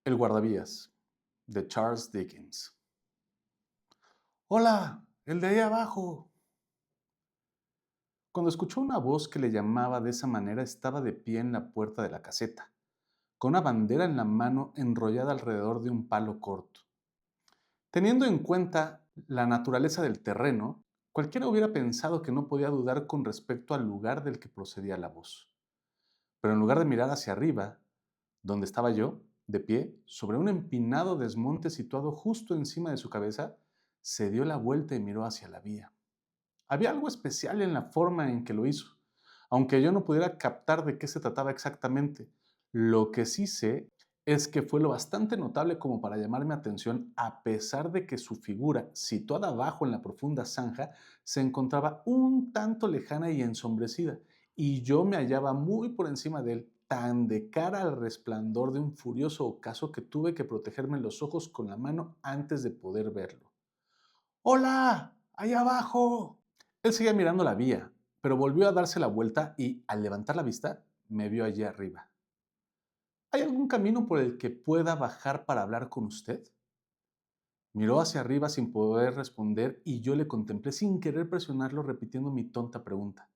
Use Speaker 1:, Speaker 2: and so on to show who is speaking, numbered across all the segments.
Speaker 1: El guardavías, de Charles Dickens. ¡Hola! ¡El de ahí abajo! Cuando escuchó una voz que le llamaba de esa manera, estaba de pie en la puerta de la caseta, con una bandera en la mano enrollada alrededor de un palo corto. Teniendo en cuenta la naturaleza del terreno, cualquiera hubiera pensado que no podía dudar con respecto al lugar del que procedía la voz. Pero en lugar de mirar hacia arriba, donde estaba yo, de pie, sobre un empinado desmonte situado justo encima de su cabeza, se dio la vuelta y miró hacia la vía. Había algo especial en la forma en que lo hizo, aunque yo no pudiera captar de qué se trataba exactamente. Lo que sí sé es que fue lo bastante notable como para llamar mi atención, a pesar de que su figura, situada abajo en la profunda zanja, se encontraba un tanto lejana y ensombrecida, y yo me hallaba muy por encima de él, tan de cara al resplandor de un furioso ocaso que tuve que protegerme los ojos con la mano antes de poder verlo. ¡Hola! ¡Allá abajo! Él seguía mirando la vía, pero volvió a darse la vuelta y, al levantar la vista, me vio allí arriba. ¿Hay algún camino por el que pueda bajar para hablar con usted? Miró hacia arriba sin poder responder y yo le contemplé sin querer presionarlo repitiendo mi tonta pregunta.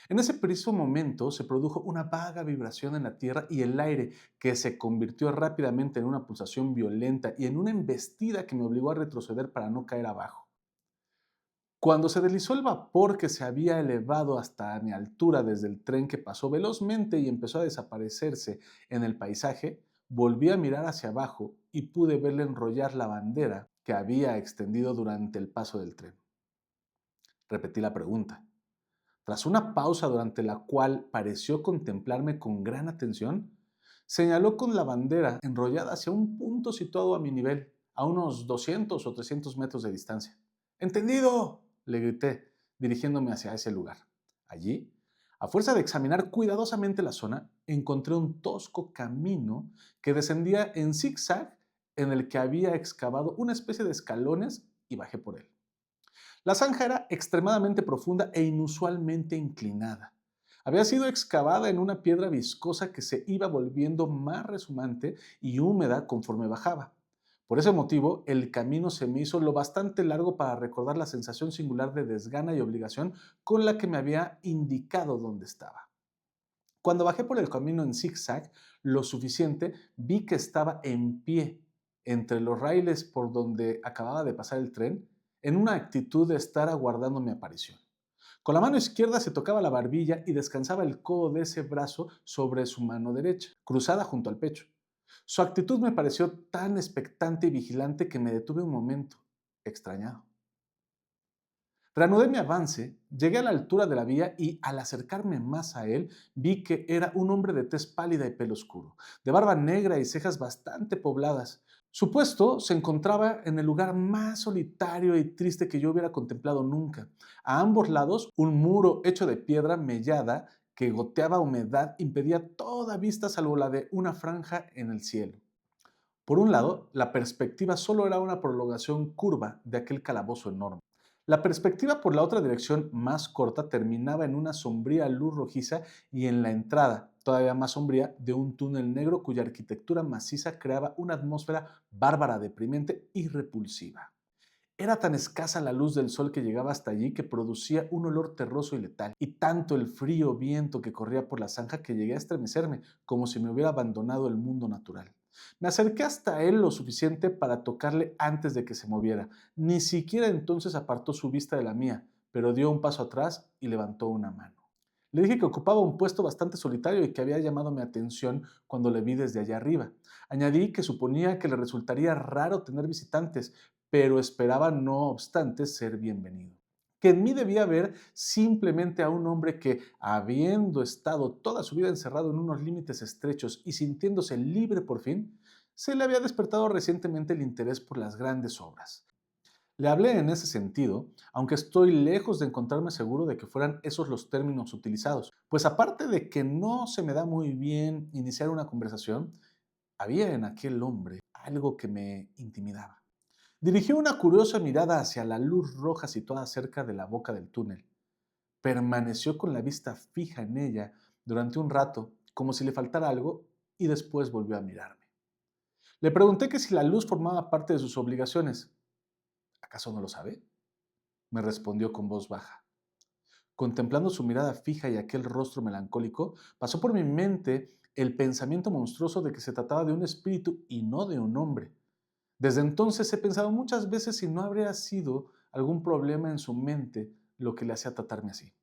Speaker 1: En ese preciso momento se produjo una vaga vibración en la tierra y el aire que se convirtió rápidamente en una pulsación violenta y en una embestida que me obligó a retroceder para no caer abajo. Cuando se deslizó el vapor que se había elevado hasta mi altura desde el tren que pasó velozmente y empezó a desaparecerse en el paisaje, volví a mirar hacia abajo y pude verle enrollar la bandera que había extendido durante el paso del tren. Repetí la pregunta. Tras una pausa durante la cual pareció contemplarme con gran atención, señaló con la bandera enrollada hacia un punto situado a mi nivel, a unos 200 o 300 metros de distancia. ¡Entendido!, le grité, dirigiéndome hacia ese lugar. Allí, a fuerza de examinar cuidadosamente la zona, encontré un tosco camino que descendía en zigzag en el que había excavado una especie de escalones y bajé por él. La zanja era extremadamente profunda e inusualmente inclinada. Había sido excavada en una piedra viscosa que se iba volviendo más resumante y húmeda conforme bajaba. Por ese motivo, el camino se me hizo lo bastante largo para recordar la sensación singular de desgana y obligación con la que me había indicado dónde estaba. Cuando bajé por el camino en zigzag lo suficiente, vi que estaba en pie entre los raíles por donde acababa de pasar el tren, en una actitud de estar aguardando mi aparición. Con la mano izquierda se tocaba la barbilla y descansaba el codo de ese brazo sobre su mano derecha, cruzada junto al pecho. Su actitud me pareció tan expectante y vigilante que me detuve un momento, extrañado. Reanudé mi avance, llegué a la altura de la vía y, al acercarme más a él, vi que era un hombre de tez pálida y pelo oscuro, de barba negra y cejas bastante pobladas. Su puesto se encontraba en el lugar más solitario y triste que yo hubiera contemplado nunca. A ambos lados, un muro hecho de piedra mellada que goteaba humedad impedía toda vista salvo la de una franja en el cielo. Por un lado, la perspectiva solo era una prolongación curva de aquel calabozo enorme. La perspectiva por la otra dirección, más corta, terminaba en una sombría luz rojiza y en la entrada, todavía más sombría, de un túnel negro cuya arquitectura maciza creaba una atmósfera bárbara, deprimente y repulsiva. Era tan escasa la luz del sol que llegaba hasta allí que producía un olor terroso y letal, y tanto el frío viento que corría por la zanja que llegué a estremecerme, como si me hubiera abandonado el mundo natural. Me acerqué hasta él lo suficiente para tocarle antes de que se moviera. Ni siquiera entonces apartó su vista de la mía, pero dio un paso atrás y levantó una mano. Le dije que ocupaba un puesto bastante solitario y que había llamado mi atención cuando le vi desde allá arriba. Añadí que suponía que le resultaría raro tener visitantes, pero esperaba no obstante ser bienvenido. Que en mí debía ver simplemente a un hombre que, habiendo estado toda su vida encerrado en unos límites estrechos y sintiéndose libre por fin, se le había despertado recientemente el interés por las grandes obras. Le hablé en ese sentido, aunque estoy lejos de encontrarme seguro de que fueran esos los términos utilizados, pues aparte de que no se me da muy bien iniciar una conversación, había en aquel hombre algo que me intimidaba. Dirigió una curiosa mirada hacia la luz roja situada cerca de la boca del túnel. Permaneció con la vista fija en ella durante un rato, como si le faltara algo, y después volvió a mirarme. Le pregunté que si la luz formaba parte de sus obligaciones. ¿Acaso no lo sabe? Me respondió con voz baja. Contemplando su mirada fija y aquel rostro melancólico, pasó por mi mente el pensamiento monstruoso de que se trataba de un espíritu y no de un hombre. Desde entonces he pensado muchas veces si no habría sido algún problema en su mente lo que le hacía tratarme así.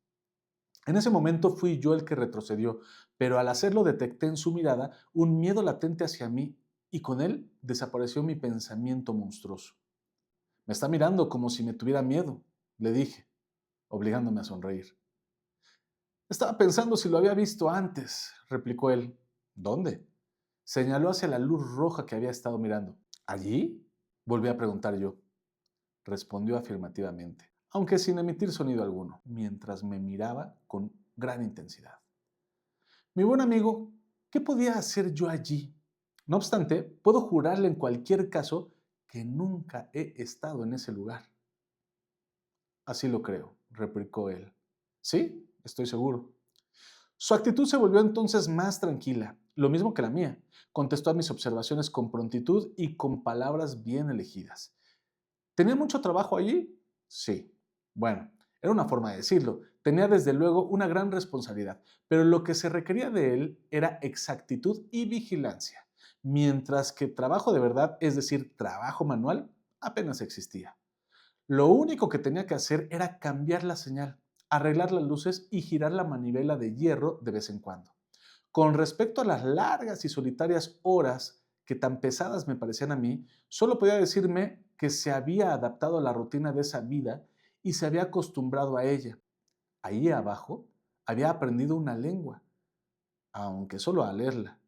Speaker 1: En ese momento fui yo el que retrocedió, pero al hacerlo detecté en su mirada un miedo latente hacia mí y con él desapareció mi pensamiento monstruoso. Me está mirando como si me tuviera miedo, le dije, obligándome a sonreír. Estaba pensando si lo había visto antes, replicó él. ¿Dónde? Señaló hacia la luz roja que había estado mirando. ¿Allí? Volví a preguntar yo. Respondió afirmativamente, aunque sin emitir sonido alguno, mientras me miraba con gran intensidad. Mi buen amigo, ¿qué podía hacer yo allí? No obstante, puedo jurarle en cualquier caso que nunca he estado en ese lugar. Así lo creo, replicó él. Sí, estoy seguro. Su actitud se volvió entonces más tranquila, lo mismo que la mía. Contestó a mis observaciones con prontitud y con palabras bien elegidas. ¿Tenía mucho trabajo allí? Sí. Bueno, era una forma de decirlo. Tenía desde luego una gran responsabilidad, pero lo que se requería de él era exactitud y vigilancia, mientras que trabajo de verdad, es decir, trabajo manual, apenas existía. Lo único que tenía que hacer era cambiar la señal, arreglar las luces y girar la manivela de hierro de vez en cuando. Con respecto a las largas y solitarias horas que tan pesadas me parecían a mí, solo podía decirme que se había adaptado a la rutina de esa vida y se había acostumbrado a ella. Ahí abajo había aprendido una lengua, aunque solo a leerla,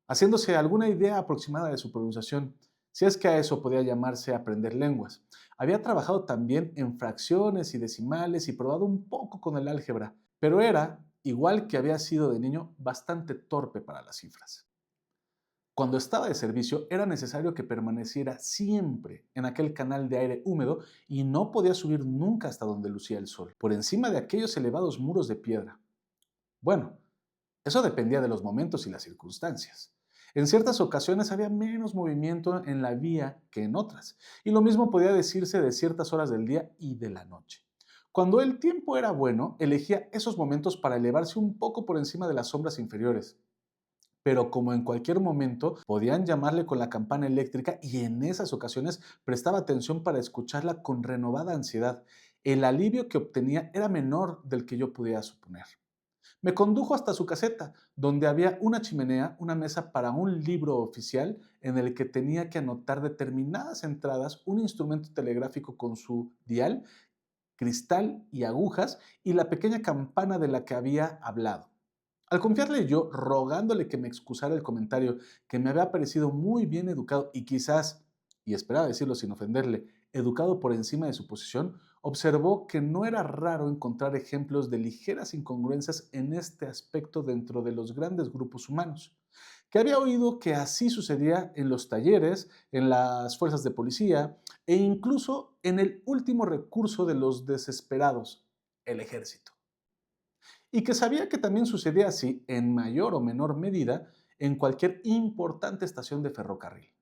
Speaker 1: haciéndose alguna idea aproximada de su pronunciación, si es que a eso podía llamarse aprender lenguas. Había trabajado también en fracciones y decimales y probado un poco con el álgebra, pero era, igual que había sido de niño, bastante torpe para las cifras. Cuando estaba de servicio era necesario que permaneciera siempre en aquel canal de aire húmedo y no podía subir nunca hasta donde lucía el sol, por encima de aquellos elevados muros de piedra. Bueno, eso dependía de los momentos y las circunstancias. En ciertas ocasiones había menos movimiento en la vía que en otras, y lo mismo podía decirse de ciertas horas del día y de la noche. Cuando el tiempo era bueno, elegía esos momentos para elevarse un poco por encima de las sombras inferiores, pero como en cualquier momento podían llamarle con la campana eléctrica y en esas ocasiones prestaba atención para escucharla con renovada ansiedad. El alivio que obtenía era menor del que yo podía suponer. Me condujo hasta su caseta, donde había una chimenea, una mesa para un libro oficial en el que tenía que anotar determinadas entradas, un instrumento telegráfico con su dial, cristal y agujas y la pequeña campana de la que había hablado. Al confiarle yo, rogándole que me excusara el comentario que me había parecido muy bien educado y quizás, y esperaba decirlo sin ofenderle, educado por encima de su posición, observó que no era raro encontrar ejemplos de ligeras incongruencias en este aspecto dentro de los grandes grupos humanos, que había oído que así sucedía en los talleres, en las fuerzas de policía e incluso en el último recurso de los desesperados, el ejército, y que sabía que también sucedía así, en mayor o menor medida, en cualquier importante estación de ferrocarril.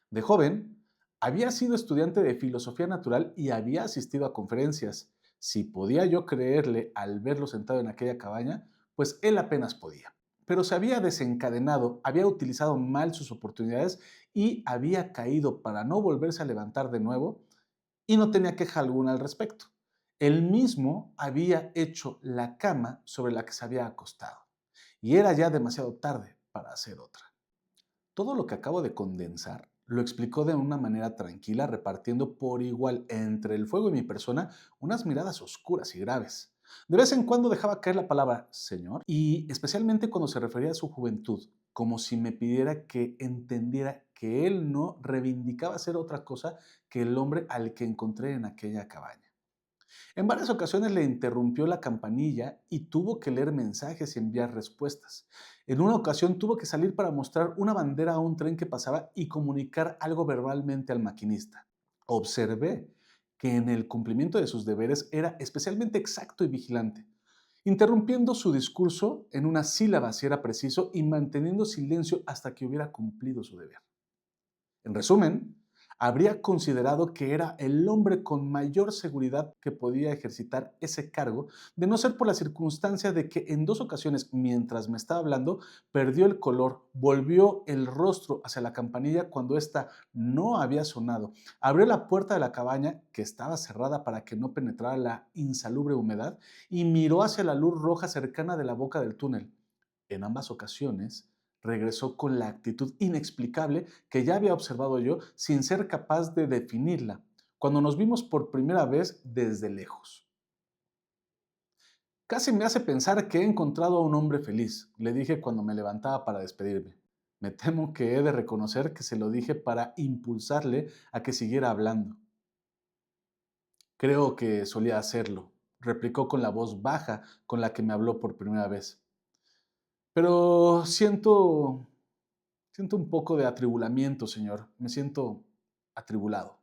Speaker 1: De joven, había sido estudiante de filosofía natural y había asistido a conferencias. Si podía yo creerle al verlo sentado en aquella cabaña, pues él apenas podía. Pero se había desencadenado, había utilizado mal sus oportunidades y había caído para no volverse a levantar de nuevo y no tenía queja alguna al respecto. Él mismo había hecho la cama sobre la que se había acostado y era ya demasiado tarde para hacer otra. Todo lo que acabo de condensar lo explicó de una manera tranquila, repartiendo por igual entre el fuego y mi persona unas miradas oscuras y graves. De vez en cuando dejaba caer la palabra Señor, y especialmente cuando se refería a su juventud, como si me pidiera que entendiera que él no reivindicaba ser otra cosa que el hombre al que encontré en aquella cabaña. En varias ocasiones le interrumpió la campanilla y tuvo que leer mensajes y enviar respuestas. En una ocasión tuvo que salir para mostrar una bandera a un tren que pasaba y comunicar algo verbalmente al maquinista. Observé que en el cumplimiento de sus deberes era especialmente exacto y vigilante. interrumpiendo su discurso en una sílaba si era preciso y manteniendo silencio hasta que hubiera cumplido su deber. En resumen, habría considerado que era el hombre con mayor seguridad que podía ejercitar ese cargo, de no ser por la circunstancia de que en 2 ocasiones, mientras me estaba hablando, perdió el color, volvió el rostro hacia la campanilla cuando ésta no había sonado, abrió la puerta de la cabaña, que estaba cerrada para que no penetrara la insalubre humedad, y miró hacia la luz roja cercana de la boca del túnel. En ambas ocasiones, regresó con la actitud inexplicable que ya había observado yo sin ser capaz de definirla, cuando nos vimos por primera vez desde lejos. Casi me hace pensar que he encontrado a un hombre feliz, le dije cuando me levantaba para despedirme. Me temo que he de reconocer que se lo dije para impulsarle a que siguiera hablando. Creo que solía hacerlo, replicó con la voz baja con la que me habló por primera vez. Pero siento un poco de atribulamiento, señor. Me siento atribulado.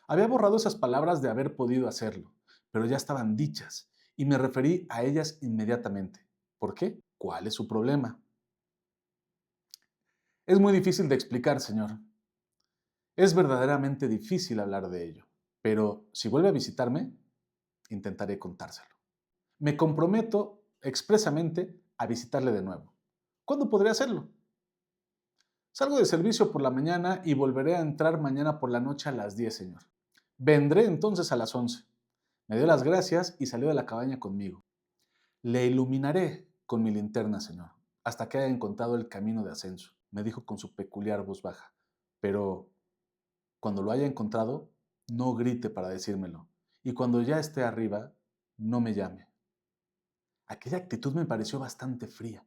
Speaker 1: Había borrado esas palabras de haber podido hacerlo, pero ya estaban dichas y me referí a ellas inmediatamente. ¿Por qué? ¿Cuál es su problema? Es muy difícil de explicar, señor. Es verdaderamente difícil hablar de ello, pero si vuelve a visitarme, intentaré contárselo. Me comprometo expresamente a visitarle de nuevo. ¿Cuándo podré hacerlo? Salgo de servicio por la mañana y volveré a entrar mañana por la noche a las 10, señor. Vendré entonces a las 11. Me dio las gracias y salió de la cabaña conmigo. Le iluminaré con mi linterna, señor, hasta que haya encontrado el camino de ascenso, me dijo con su peculiar voz baja. Pero cuando lo haya encontrado, no grite para decírmelo. Y cuando ya esté arriba, no me llame. Aquella actitud me pareció bastante fría,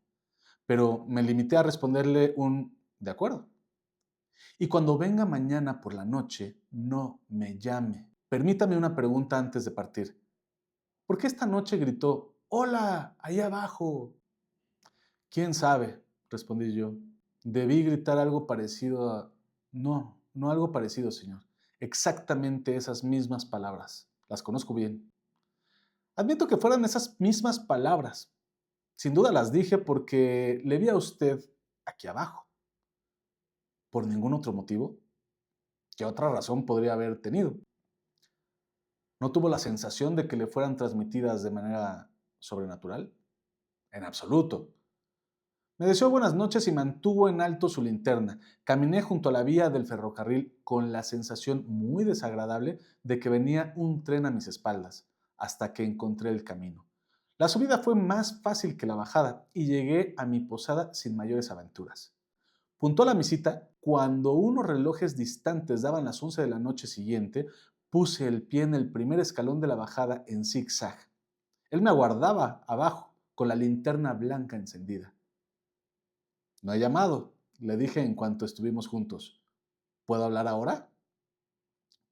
Speaker 1: pero me limité a responderle un de acuerdo. Y cuando venga mañana por la noche, no me llame. Permítame una pregunta antes de partir. ¿Por qué esta noche gritó, hola, ahí abajo? ¿Quién sabe? Respondí yo. Debí gritar algo parecido a... No, no algo parecido, señor. Exactamente esas mismas palabras. Las conozco bien. Admito que fueran esas mismas palabras. Sin duda las dije porque le vi a usted aquí abajo. ¿Por ningún otro motivo? ¿Qué otra razón podría haber tenido? ¿No tuvo la sensación de que le fueran transmitidas de manera sobrenatural? En absoluto. Me deseó buenas noches y mantuvo en alto su linterna. Caminé junto a la vía del ferrocarril con la sensación muy desagradable de que venía un tren a mis espaldas, hasta que encontré el camino. La subida fue más fácil que la bajada y llegué a mi posada sin mayores aventuras. Puntual a mi cita, cuando unos relojes distantes daban las 11 de la noche siguiente, puse el pie en el primer escalón de la bajada en zigzag. Él me aguardaba abajo, con la linterna blanca encendida. No he llamado, le dije en cuanto estuvimos juntos. ¿Puedo hablar ahora?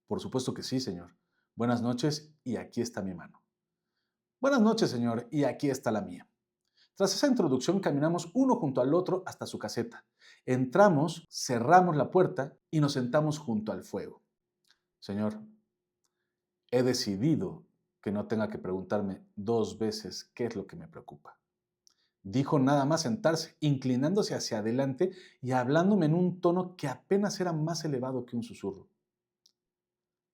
Speaker 1: Por supuesto que sí, señor. Buenas noches y aquí está mi mano. Buenas noches, señor, y aquí está la mía. Tras esa introducción caminamos uno junto al otro hasta su caseta. Entramos, cerramos la puerta y nos sentamos junto al fuego. Señor, he decidido que no tenga que preguntarme 2 veces qué es lo que me preocupa. Dijo nada más sentarse, inclinándose hacia adelante y hablándome en un tono que apenas era más elevado que un susurro.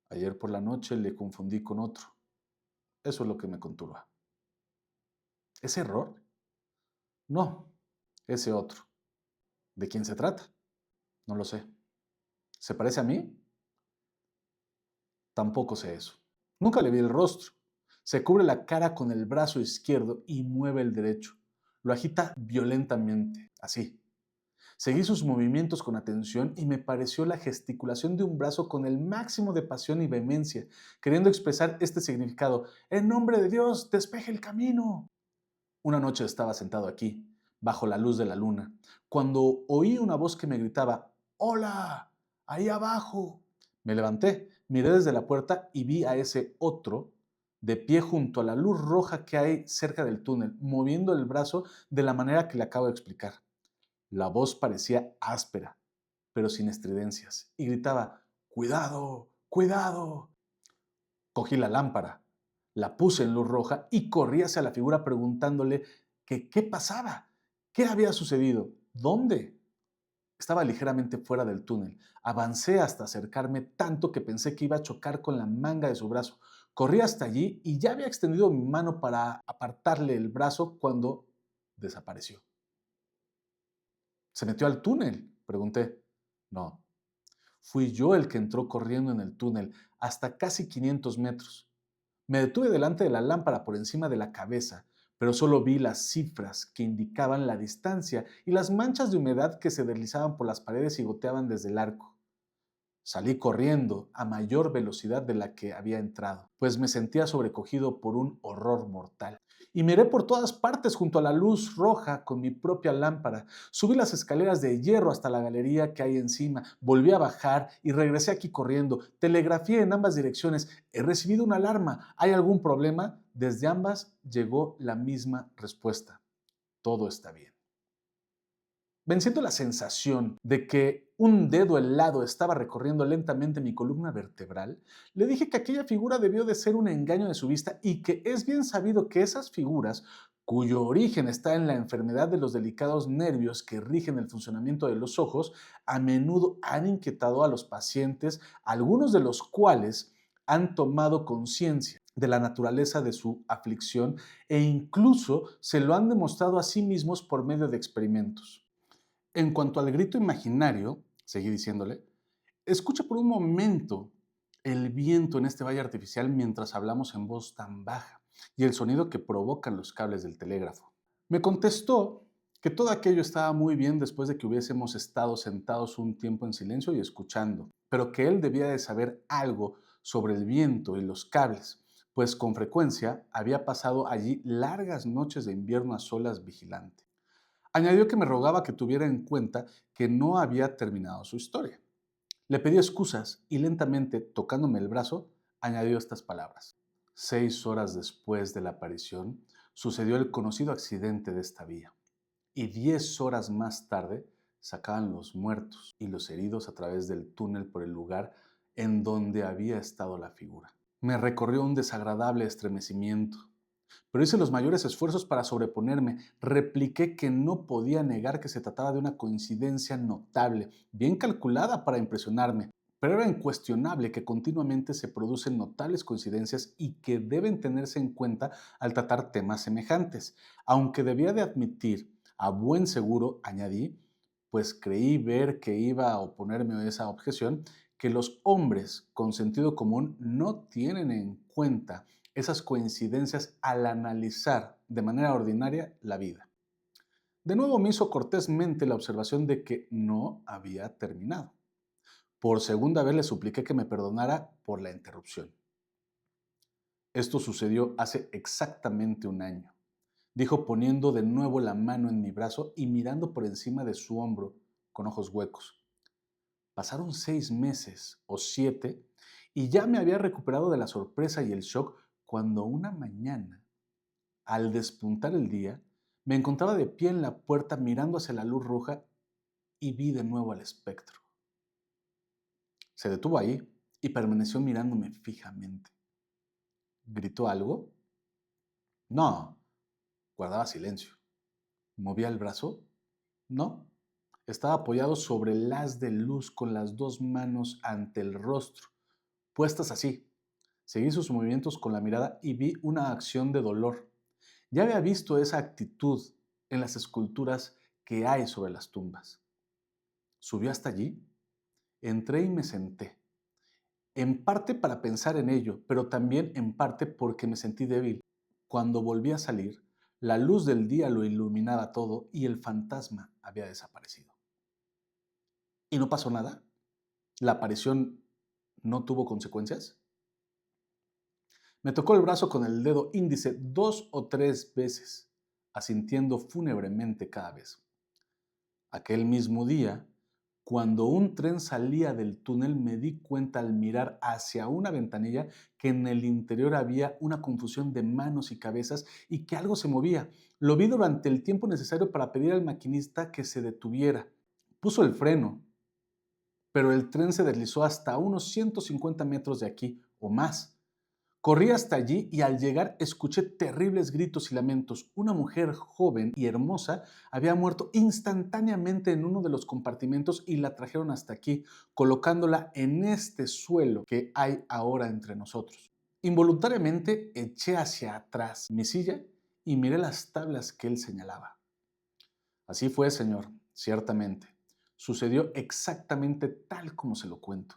Speaker 1: Ayer por la noche le confundí con otro. Eso es lo que me conturba. ¿Es error? No, ese otro. ¿De quién se trata? No lo sé. ¿Se parece a mí? Tampoco sé eso. Nunca le vi el rostro. Se cubre la cara con el brazo izquierdo y mueve el derecho. Lo agita violentamente, así. Seguí sus movimientos con atención y me pareció la gesticulación de un brazo con el máximo de pasión y vehemencia, queriendo expresar este significado. ¡En nombre de Dios, despeje el camino! Una noche estaba sentado aquí, bajo la luz de la luna, cuando oí una voz que me gritaba, ¡Hola! ¡Ahí abajo! Me levanté, miré desde la puerta y vi a ese otro de pie junto a la luz roja que hay cerca del túnel, moviendo el brazo de la manera que le acabo de explicar. La voz parecía áspera, pero sin estridencias, y gritaba, ¡Cuidado! ¡Cuidado! Cogí la lámpara. La puse en luz roja y corrí hacia la figura preguntándole que qué pasaba, qué había sucedido, dónde. Estaba ligeramente fuera del túnel. Avancé hasta acercarme tanto que pensé que iba a chocar con la manga de su brazo. Corrí hasta allí y ya había extendido mi mano para apartarle el brazo cuando desapareció. ¿Se metió al túnel?, pregunté. No, fui yo el que entró corriendo en el túnel hasta casi 500 metros. Me detuve delante de la lámpara por encima de la cabeza, pero solo vi las cifras que indicaban la distancia y las manchas de humedad que se deslizaban por las paredes y goteaban desde el arco. Salí corriendo a mayor velocidad de la que había entrado, pues me sentía sobrecogido por un horror mortal. Y miré por todas partes junto a la luz roja con mi propia lámpara. Subí las escaleras de hierro hasta la galería que hay encima, volví a bajar y regresé aquí corriendo. Telegrafié en ambas direcciones. He recibido una alarma. ¿Hay algún problema? Desde ambas llegó la misma respuesta. Todo está bien. Venciendo la sensación de que un dedo helado estaba recorriendo lentamente mi columna vertebral, le dije que aquella figura debió de ser un engaño de su vista y que es bien sabido que esas figuras, cuyo origen está en la enfermedad de los delicados nervios que rigen el funcionamiento de los ojos, a menudo han inquietado a los pacientes, algunos de los cuales han tomado conciencia de la naturaleza de su aflicción e incluso se lo han demostrado a sí mismos por medio de experimentos. En cuanto al grito imaginario, seguí diciéndole, escucha por un momento el viento en este valle artificial mientras hablamos en voz tan baja y el sonido que provocan los cables del telégrafo. Me contestó que todo aquello estaba muy bien después de que hubiésemos estado sentados un tiempo en silencio y escuchando, pero que él debía de saber algo sobre el viento y los cables, pues con frecuencia había pasado allí largas noches de invierno a solas vigilante. Añadió que me rogaba que tuviera en cuenta que no había terminado su historia. Le pedí excusas y lentamente, tocándome el brazo, añadió estas palabras. 6 horas después de la aparición, sucedió el conocido accidente de esta vía, y 10 horas más tarde sacaban los muertos y los heridos a través del túnel por el lugar en donde había estado la figura. Me recorrió un desagradable estremecimiento, pero hice los mayores esfuerzos para sobreponerme. Repliqué que no podía negar que se trataba de una coincidencia notable, bien calculada para impresionarme, pero era incuestionable que continuamente se producen notables coincidencias y que deben tenerse en cuenta al tratar temas semejantes. Aunque debía de admitir, a buen seguro, añadí, pues creí ver que iba a oponerme a esa objeción, que los hombres con sentido común no tienen en cuenta esas coincidencias al analizar de manera ordinaria la vida. De nuevo me hizo cortésmente la observación de que no había terminado. Por segunda vez le supliqué que me perdonara por la interrupción. Esto sucedió hace exactamente un año, dijo poniendo de nuevo la mano en mi brazo y mirando por encima de su hombro con ojos huecos. Pasaron 6 meses o 7 y ya me había recuperado de la sorpresa y el shock cuando una mañana, al despuntar el día, me encontraba de pie en la puerta mirando hacia la luz roja y vi de nuevo al espectro. Se detuvo ahí y permaneció mirándome fijamente. ¿Gritó algo? No, guardaba silencio. ¿Movía el brazo? No. Estaba apoyado sobre el haz de luz con las dos manos ante el rostro, puestas así. Seguí sus movimientos con la mirada y vi una acción de dolor. Ya había visto esa actitud en las esculturas que hay sobre las tumbas. Subió hasta allí, entré y me senté, en parte para pensar en ello, pero también en parte porque me sentí débil. Cuando volví a salir, la luz del día lo iluminaba todo y el fantasma había desaparecido. ¿Y no pasó nada? ¿La aparición no tuvo consecuencias? Me tocó el brazo con el dedo índice 2 o 3 veces, asintiendo fúnebremente cada vez. Aquel mismo día, cuando un tren salía del túnel, me di cuenta al mirar hacia una ventanilla que en el interior había una confusión de manos y cabezas y que algo se movía. Lo vi durante el tiempo necesario para pedir al maquinista que se detuviera. Puso el freno, pero el tren se deslizó hasta unos 150 metros de aquí o más. Corrí hasta allí y al llegar escuché terribles gritos y lamentos. Una mujer joven y hermosa había muerto instantáneamente en uno de los compartimentos y la trajeron hasta aquí, colocándola en este suelo que hay ahora entre nosotros. Involuntariamente eché hacia atrás mi silla y miré las tablas que él señalaba. Así fue, señor, ciertamente. Sucedió exactamente tal como se lo cuento.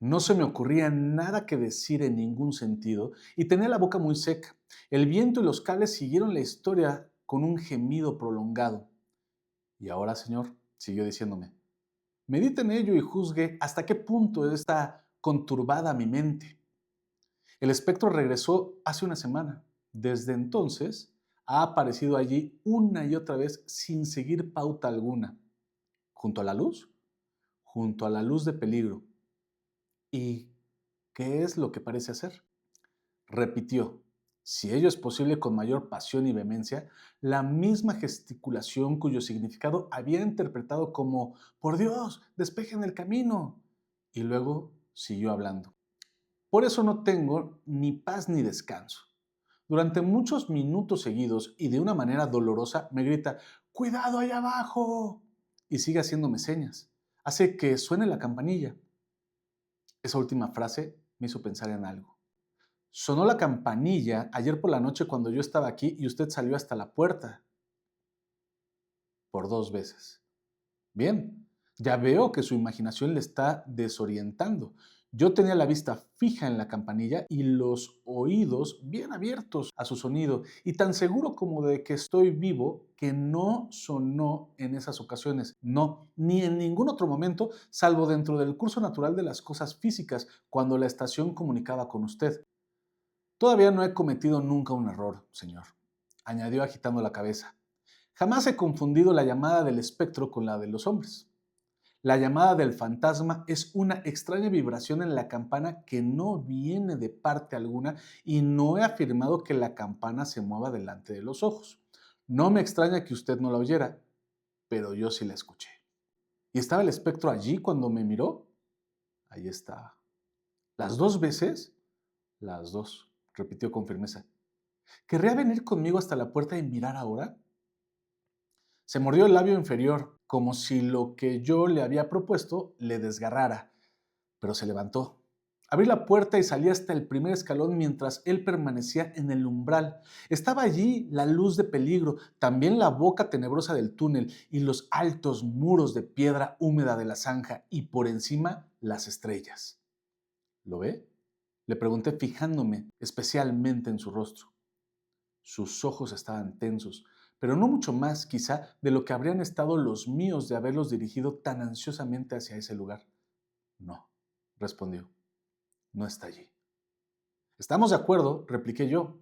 Speaker 1: No se me ocurría nada que decir en ningún sentido y tenía la boca muy seca. El viento y los cables siguieron la historia con un gemido prolongado. Y ahora, señor, siguió diciéndome, medite en ello y juzgue hasta qué punto está conturbada mi mente. El espectro regresó hace una semana. Desde entonces ha aparecido allí una y otra vez sin seguir pauta alguna. ¿Junto a la luz? Junto a la luz de peligro. ¿Y qué es lo que parece hacer? Repitió, si ello es posible con mayor pasión y vehemencia, la misma gesticulación cuyo significado había interpretado como «Por Dios, despejen el camino». Y luego siguió hablando. Por eso no tengo ni paz ni descanso. Durante muchos minutos seguidos y de una manera dolorosa me grita «¡Cuidado allá abajo!» y sigue haciéndome señas. Hace que suene la campanilla. Esa última frase me hizo pensar en algo. Sonó la campanilla ayer por la noche cuando yo estaba aquí y usted salió hasta la puerta por 2 veces. Bien, ya veo que su imaginación le está desorientando. Yo tenía la vista fija en la campanilla y los oídos bien abiertos a su sonido, y tan seguro como de que estoy vivo que no sonó en esas ocasiones. No, ni en ningún otro momento, salvo dentro del curso natural de las cosas físicas, cuando la estación comunicaba con usted. Todavía no he cometido nunca un error, señor, añadió agitando la cabeza. Jamás he confundido la llamada del espectro con la de los hombres. La llamada del fantasma es una extraña vibración en la campana que no viene de parte alguna y no he afirmado que la campana se mueva delante de los ojos. No me extraña que usted no la oyera, pero yo sí la escuché. ¿Y estaba el espectro allí cuando me miró? Ahí estaba. ¿Las 2 veces? Las 2, repitió con firmeza. ¿Querría venir conmigo hasta la puerta y mirar ahora? Se mordió el labio inferior, como si lo que yo le había propuesto le desgarrara, pero se levantó. Abrí la puerta y salí hasta el primer escalón mientras él permanecía en el umbral. Estaba allí la luz de peligro, también la boca tenebrosa del túnel y los altos muros de piedra húmeda de la zanja y por encima las estrellas. ¿Lo ve? Le pregunté fijándome especialmente en su rostro. Sus ojos estaban tensos, pero no mucho más, quizá, de lo que habrían estado los míos de haberlos dirigido tan ansiosamente hacia ese lugar. No, respondió, no está allí. Estamos de acuerdo, repliqué yo.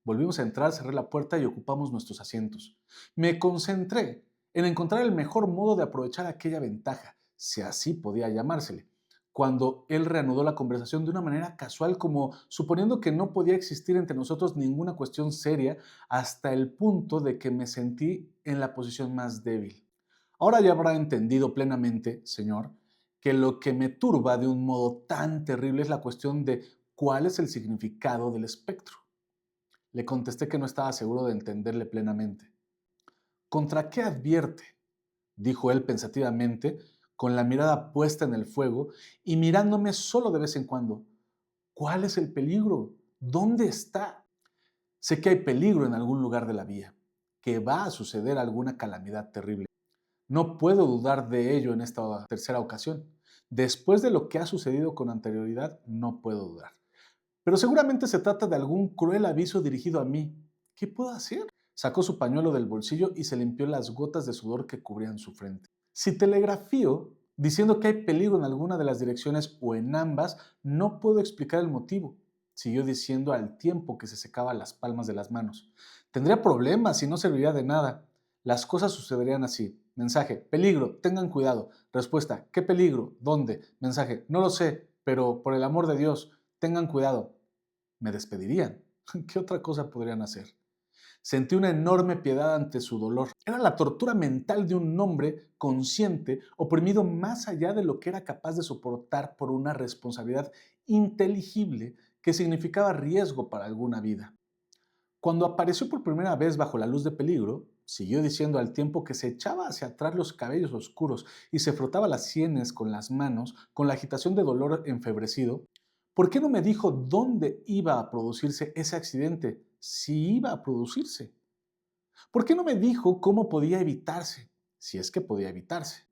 Speaker 1: Volvimos a entrar, cerré la puerta y ocupamos nuestros asientos. Me concentré en encontrar el mejor modo de aprovechar aquella ventaja, si así podía llamársele, cuando él reanudó la conversación de una manera casual, como suponiendo que no podía existir entre nosotros ninguna cuestión seria, hasta el punto de que me sentí en la posición más débil. Ahora ya habrá entendido plenamente, señor, que lo que me turba de un modo tan terrible es la cuestión de cuál es el significado del espectro. Le contesté que no estaba seguro de entenderle plenamente. ¿Contra qué advierte?, dijo él pensativamente, con la mirada puesta en el fuego y mirándome solo de vez en cuando. ¿Cuál es el peligro? ¿Dónde está? Sé que hay peligro en algún lugar de la vía, que va a suceder alguna calamidad terrible. No puedo dudar de ello en esta tercera ocasión. Después de lo que ha sucedido con anterioridad, no puedo dudar. Pero seguramente se trata de algún cruel aviso dirigido a mí. ¿Qué puedo hacer? Sacó su pañuelo del bolsillo y se limpió las gotas de sudor que cubrían su frente. Si telegrafío diciendo que hay peligro en alguna de las direcciones o en ambas, no puedo explicar el motivo. Siguió diciendo al tiempo que se secaba las palmas de las manos. Tendría problemas y no serviría de nada. Las cosas sucederían así. Mensaje, peligro, tengan cuidado. Respuesta, ¿qué peligro? ¿Dónde? Mensaje, no lo sé, pero por el amor de Dios, tengan cuidado. Me despedirían. ¿Qué otra cosa podrían hacer? Sentí una enorme piedad ante su dolor. Era la tortura mental de un hombre consciente, oprimido más allá de lo que era capaz de soportar por una responsabilidad inteligible que significaba riesgo para alguna vida. Cuando apareció por primera vez bajo la luz de peligro, siguió diciendo al tiempo que se echaba hacia atrás los cabellos oscuros y se frotaba las sienes con las manos, con la agitación de dolor enfebrecido: ¿por qué no me dijo dónde iba a producirse ese accidente, si iba a producirse? ¿Por qué no me dijo cómo podía evitarse, si es que podía evitarse?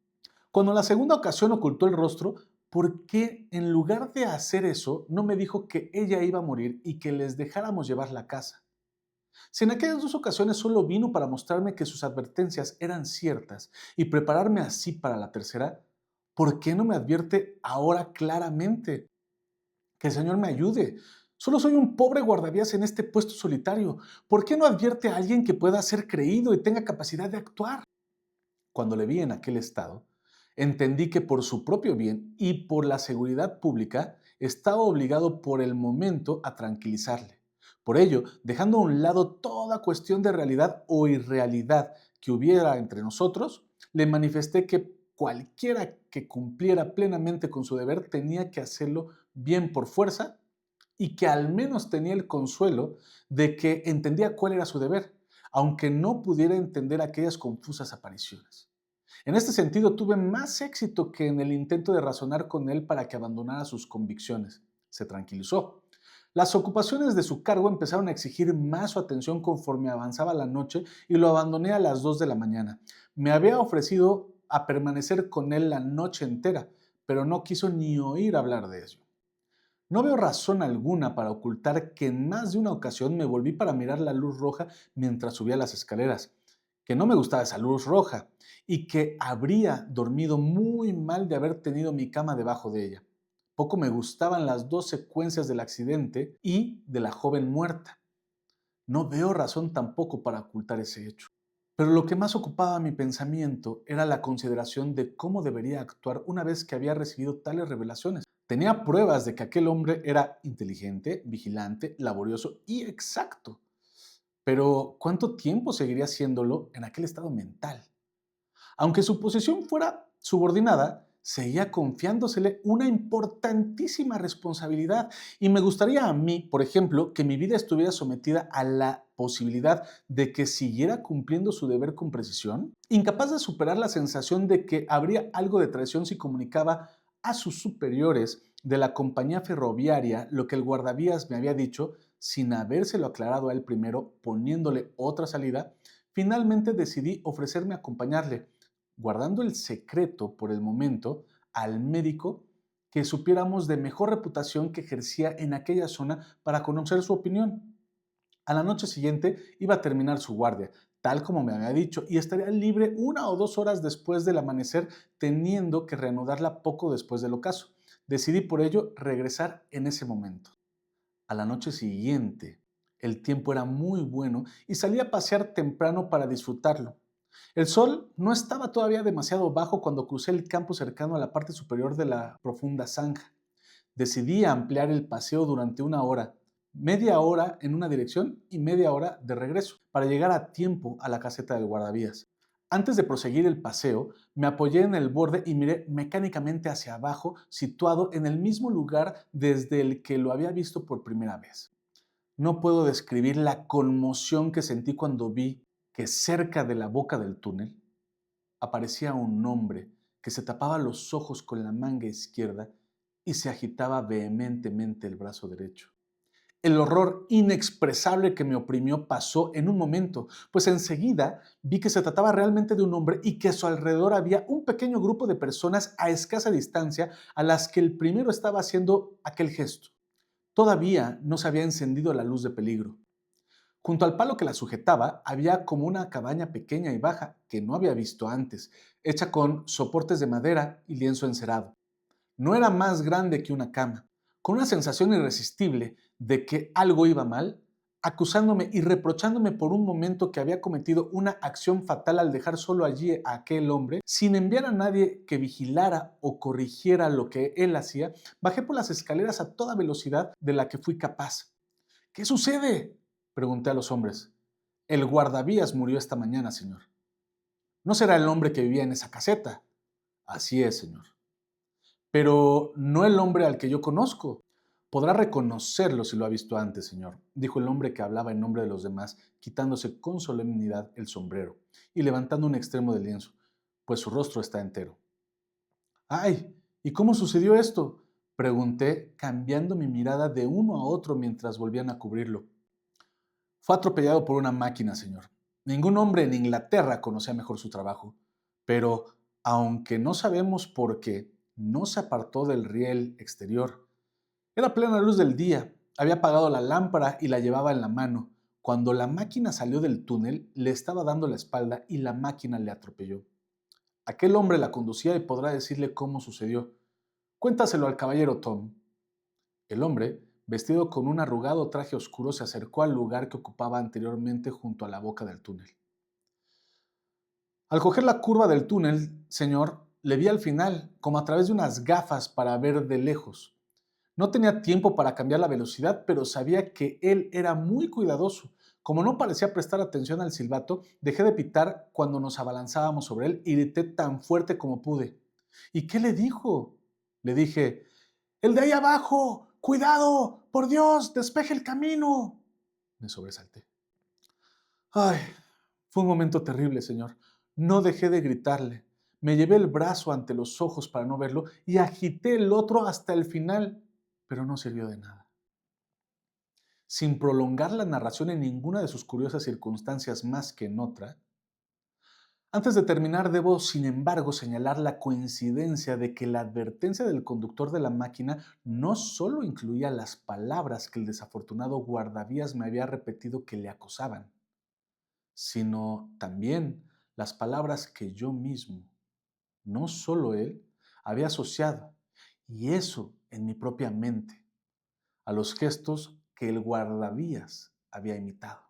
Speaker 1: Cuando la segunda ocasión ocultó el rostro, ¿por qué en lugar de hacer eso no me dijo que ella iba a morir y que les dejáramos llevar la casa? Si en aquellas dos ocasiones solo vino para mostrarme que sus advertencias eran ciertas y prepararme así para la tercera, ¿por qué no me advierte ahora claramente? Que el Señor me ayude. Solo soy un pobre guardavías en este puesto solitario. ¿Por qué no advierte a alguien que pueda ser creído y tenga capacidad de actuar? Cuando le vi en aquel estado, entendí que por su propio bien y por la seguridad pública estaba obligado por el momento a tranquilizarle. Por ello, dejando a un lado toda cuestión de realidad o irrealidad que hubiera entre nosotros, le manifesté que cualquiera que cumpliera plenamente con su deber tenía que hacerlo bien por fuerza, y que al menos tenía el consuelo de que entendía cuál era su deber, aunque no pudiera entender aquellas confusas apariciones. En este sentido, tuve más éxito que en el intento de razonar con él para que abandonara sus convicciones. Se tranquilizó. Las ocupaciones de su cargo empezaron a exigir más su atención conforme avanzaba la noche y lo abandoné a las 2 de la mañana. Me había ofrecido a permanecer con él la noche entera, pero no quiso ni oír hablar de ello. No veo razón alguna para ocultar que en más de una ocasión me volví para mirar la luz roja mientras subía las escaleras, que no me gustaba esa luz roja y que habría dormido muy mal de haber tenido mi cama debajo de ella. Poco me gustaban las dos secuencias del accidente y de la joven muerta. No veo razón tampoco para ocultar ese hecho. Pero lo que más ocupaba mi pensamiento era la consideración de cómo debería actuar una vez que había recibido tales revelaciones. Tenía pruebas de que aquel hombre era inteligente, vigilante, laborioso y exacto. Pero ¿cuánto tiempo seguiría haciéndolo en aquel estado mental? Aunque su posición fuera subordinada, seguía confiándosele una importantísima responsabilidad y me gustaría a mí, por ejemplo, que mi vida estuviera sometida a la posibilidad de que siguiera cumpliendo su deber con precisión, incapaz de superar la sensación de que habría algo de traición si comunicaba a sus superiores de la compañía ferroviaria lo que el guardavías me había dicho sin habérselo aclarado a él primero, poniéndole otra salida. Finalmente decidí ofrecerme a acompañarle, guardando el secreto por el momento al médico, que supiéramos de mejor reputación que ejercía en aquella zona para conocer su opinión. A la noche siguiente iba a terminar su guardia, tal como me había dicho, y estaría libre 1 o 2 horas después del amanecer, teniendo que reanudarla poco después del ocaso. Decidí por ello regresar en ese momento. A la noche siguiente, el tiempo era muy bueno y salí a pasear temprano para disfrutarlo. El sol no estaba todavía demasiado bajo cuando crucé el campo cercano a la parte superior de la profunda zanja. Decidí ampliar el paseo durante 1 hora, media hora en una dirección y media hora de regreso, para llegar a tiempo a la caseta del guardavías. Antes de proseguir el paseo, me apoyé en el borde y miré mecánicamente hacia abajo, situado en el mismo lugar desde el que lo había visto por primera vez. No puedo describir la conmoción que sentí cuando vi que cerca de la boca del túnel aparecía un hombre que se tapaba los ojos con la manga izquierda y se agitaba vehementemente el brazo derecho. El horror inexpresable que me oprimió pasó en un momento, pues enseguida vi que se trataba realmente de un hombre y que a su alrededor había un pequeño grupo de personas a escasa distancia a las que el primero estaba haciendo aquel gesto. Todavía no se había encendido la luz de peligro. Junto al palo que la sujetaba había como una cabaña pequeña y baja que no había visto antes, hecha con soportes de madera y lienzo encerado. No era más grande que una cama. Con una sensación irresistible de que algo iba mal, acusándome y reprochándome por un momento que había cometido una acción fatal al dejar solo allí a aquel hombre, sin enviar a nadie que vigilara o corrigiera lo que él hacía, bajé por las escaleras a toda velocidad de la que fui capaz. ¿Qué sucede?, pregunté a los hombres. El guardavías murió esta mañana, señor. ¿No será el hombre que vivía en esa caseta? Así es, señor. Pero no el hombre al que yo conozco. Podrá reconocerlo si lo ha visto antes, señor, dijo el hombre que hablaba en nombre de los demás, quitándose con solemnidad el sombrero y levantando un extremo del lienzo, pues su rostro está entero. ¡Ay! ¿Y cómo sucedió esto? Pregunté, cambiando mi mirada de uno a otro mientras volvían a cubrirlo. Fue atropellado por una máquina, señor. Ningún hombre en Inglaterra conocía mejor su trabajo, pero aunque no sabemos por qué, no se apartó del riel exterior. Era plena luz del día, había apagado la lámpara y la llevaba en la mano. Cuando la máquina salió del túnel, le estaba dando la espalda y la máquina le atropelló. Aquel hombre la conducía y podrá decirle cómo sucedió. Cuéntaselo al caballero Tom. El hombre, vestido con un arrugado traje oscuro, se acercó al lugar que ocupaba anteriormente junto a la boca del túnel. Al coger la curva del túnel, señor, le vi al final, como a través de unas gafas para ver de lejos. No tenía tiempo para cambiar la velocidad, pero sabía que él era muy cuidadoso. Como no parecía prestar atención al silbato, dejé de pitar cuando nos abalanzábamos sobre él y grité tan fuerte como pude. ¿Y qué le dijo? Le dije, ¡el de ahí abajo! ¡Cuidado! ¡Por Dios! ¡Despeje el camino! Me sobresalté. Ay, fue un momento terrible, señor. No dejé de gritarle. Me llevé el brazo ante los ojos para no verlo y agité el otro hasta el final, pero no sirvió de nada. Sin prolongar la narración en ninguna de sus curiosas circunstancias más que en otra, antes de terminar debo, sin embargo, señalar la coincidencia de que la advertencia del conductor de la máquina no solo incluía las palabras que el desafortunado guardavías me había repetido que le acosaban, sino también las palabras que yo mismo, no solo él, había asociado, y eso en mi propia mente, a los gestos que el guardavías había imitado.